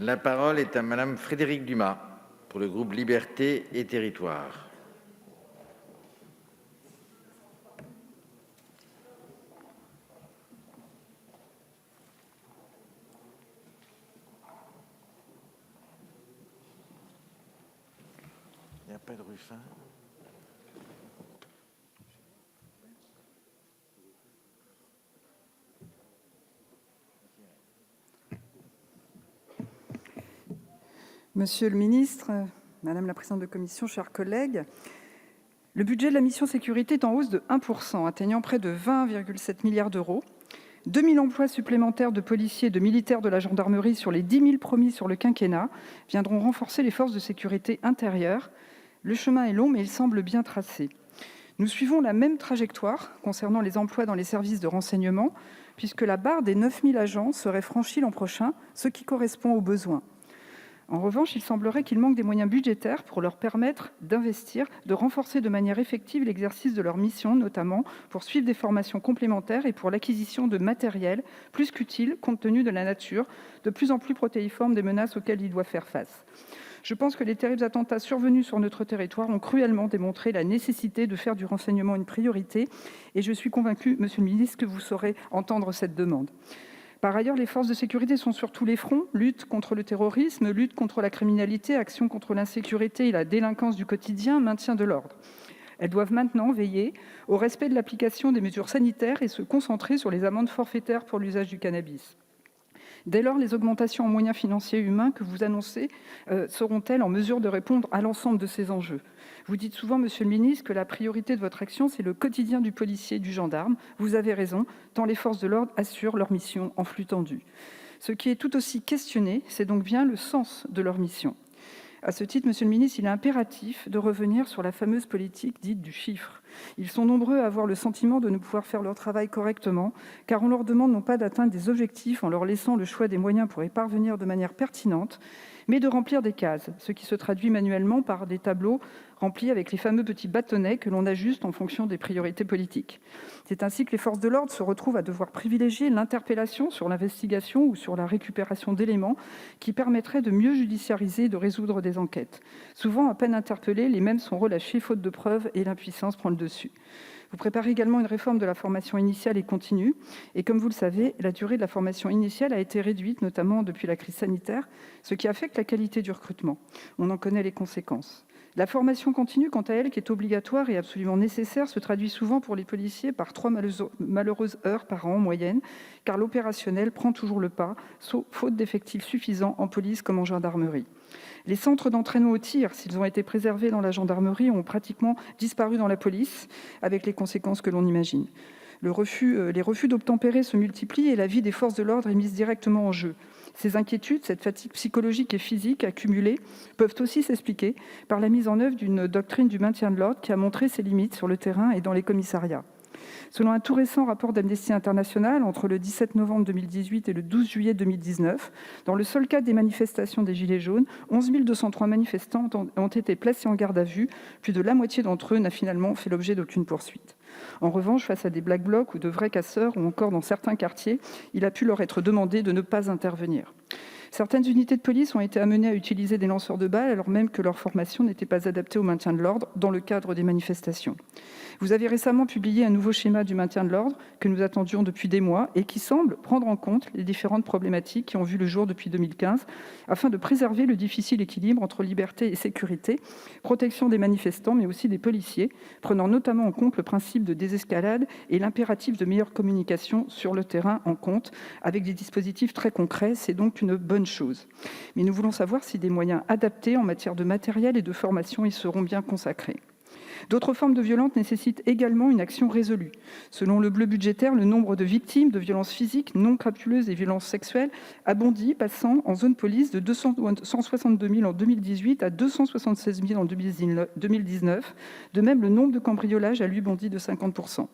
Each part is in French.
La parole est à Madame Frédérique Dumas pour le groupe Liberté et Territoires. Il n'y a pas de Ruffin. Monsieur le ministre, madame la présidente de commission, chers collègues, le budget de la mission sécurité est en hausse de 1%, atteignant près de 20,7 milliards d'euros. 2 000 emplois supplémentaires de policiers et de militaires de la gendarmerie sur les 10 000 promis sur le quinquennat viendront renforcer les forces de sécurité intérieure. Le chemin est long, mais il semble bien tracé. Nous suivons la même trajectoire concernant les emplois dans les services de renseignement, puisque la barre des 9 000 agents serait franchie l'an prochain, ce qui correspond aux besoins. En revanche, il semblerait qu'il manque des moyens budgétaires pour leur permettre d'investir, de renforcer de manière effective l'exercice de leur mission, notamment pour suivre des formations complémentaires et pour l'acquisition de matériel plus qu'utile compte tenu de la nature de plus en plus protéiforme des menaces auxquelles ils doivent faire face. Je pense que les terribles attentats survenus sur notre territoire ont cruellement démontré la nécessité de faire du renseignement une priorité et je suis convaincue, monsieur le ministre, que vous saurez entendre cette demande. Par ailleurs, les forces de sécurité sont sur tous les fronts : lutte contre le terrorisme, lutte contre la criminalité, action contre l'insécurité et la délinquance du quotidien, maintien de l'ordre. Elles doivent maintenant veiller au respect de l'application des mesures sanitaires et se concentrer sur les amendes forfaitaires pour l'usage du cannabis. Dès lors, les augmentations en moyens financiers et humains que vous annoncez seront-elles en mesure de répondre à l'ensemble de ces enjeux ? Vous dites souvent, monsieur le ministre, que la priorité de votre action, c'est le quotidien du policier et du gendarme. Vous avez raison, tant les forces de l'ordre assurent leur mission en flux tendu. Ce qui est tout aussi questionné, c'est donc bien le sens de leur mission. À ce titre, monsieur le ministre, il est impératif de revenir sur la fameuse politique dite du chiffre. Ils sont nombreux à avoir le sentiment de ne pouvoir faire leur travail correctement, car on leur demande non pas d'atteindre des objectifs en leur laissant le choix des moyens pour y parvenir de manière pertinente, mais de remplir des cases, ce qui se traduit manuellement par des tableaux remplis avec les fameux petits bâtonnets que l'on ajuste en fonction des priorités politiques. C'est ainsi que les forces de l'ordre se retrouvent à devoir privilégier l'interpellation sur l'investigation ou sur la récupération d'éléments qui permettraient de mieux judiciariser et de résoudre des enquêtes. Souvent, à peine interpellés, les mêmes sont relâchés faute de preuves et l'impuissance prend le dessus. Vous préparez également une réforme de la formation initiale et continue. Et comme vous le savez, la durée de la formation initiale a été réduite, notamment depuis la crise sanitaire, ce qui affecte la qualité du recrutement. On en connaît les conséquences. La formation continue, quant à elle, qui est obligatoire et absolument nécessaire, se traduit souvent pour les policiers par 3 malheureuses heures par an en moyenne, car l'opérationnel prend toujours le pas, faute d'effectifs suffisants en police comme en gendarmerie. Les centres d'entraînement au tir, s'ils ont été préservés dans la gendarmerie, ont pratiquement disparu dans la police, avec les conséquences que l'on imagine. Les refus d'obtempérer se multiplient et la vie des forces de l'ordre est mise directement en jeu. Ces inquiétudes, cette fatigue psychologique et physique accumulée peuvent aussi s'expliquer par la mise en œuvre d'une doctrine du maintien de l'ordre qui a montré ses limites sur le terrain et dans les commissariats. Selon un tout récent rapport d'Amnesty International, entre le 17 novembre 2018 et le 12 juillet 2019, dans le seul cas des manifestations des Gilets jaunes, 11 203 manifestants ont été placés en garde à vue. Plus de la moitié d'entre eux n'a finalement fait l'objet d'aucune poursuite. En revanche, face à des Black Blocs ou de vrais casseurs, ou encore dans certains quartiers, il a pu leur être demandé de ne pas intervenir. Certaines unités de police ont été amenées à utiliser des lanceurs de balles alors même que leur formation n'était pas adaptée au maintien de l'ordre dans le cadre des manifestations. Vous avez récemment publié un nouveau schéma du maintien de l'ordre que nous attendions depuis des mois et qui semble prendre en compte les différentes problématiques qui ont vu le jour depuis 2015 afin de préserver le difficile équilibre entre liberté et sécurité, protection des manifestants mais aussi des policiers, prenant notamment en compte le principe de désescalade et l'impératif de meilleure communication sur le terrain en compte avec des dispositifs très concrets. C'est donc une bonne chose. Mais nous voulons savoir si des moyens adaptés en matière de matériel et de formation y seront bien consacrés. D'autres formes de violences nécessitent également une action résolue. Selon le bleu budgétaire, le nombre de victimes de violences physiques, non crapuleuses et violences sexuelles a bondi, passant en zone police de 162 000 en 2018 à 276 000 en 2019. De même, le nombre de cambriolages a lui bondi de 50%.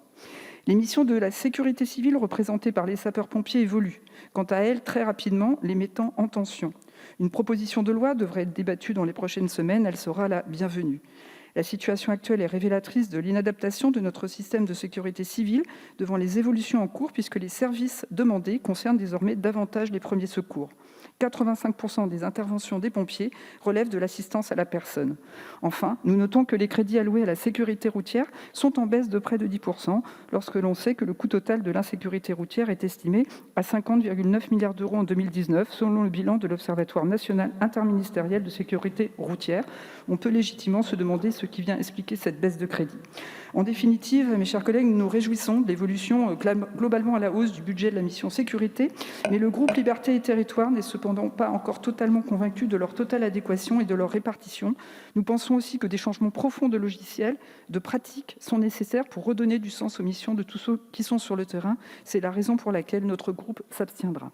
Les missions de la sécurité civile représentées par les sapeurs-pompiers évoluent, quant à elles, très rapidement, les mettant en tension. Une proposition de loi devrait être débattue dans les prochaines semaines, elle sera la bienvenue. La situation actuelle est révélatrice de l'inadaptation de notre système de sécurité civile devant les évolutions en cours, puisque les services demandés concernent désormais davantage les premiers secours. 85% des interventions des pompiers relèvent de l'assistance à la personne. Enfin, nous notons que les crédits alloués à la sécurité routière sont en baisse de près de 10%, lorsque l'on sait que le coût total de l'insécurité routière est estimé à 50,9 milliards d'euros en 2019, selon le bilan de l'Observatoire national interministériel de sécurité routière. On peut légitimement se demander ce qui vient expliquer cette baisse de crédit. En définitive, mes chers collègues, nous nous réjouissons de l'évolution globalement à la hausse du budget de la mission sécurité, mais le groupe Libertés et Territoires n'est cependant pas encore totalement convaincu de leur totale adéquation et de leur répartition. Nous pensons aussi que des changements profonds de logiciels, de pratiques sont nécessaires pour redonner du sens aux missions de tous ceux qui sont sur le terrain. C'est la raison pour laquelle notre groupe s'abstiendra.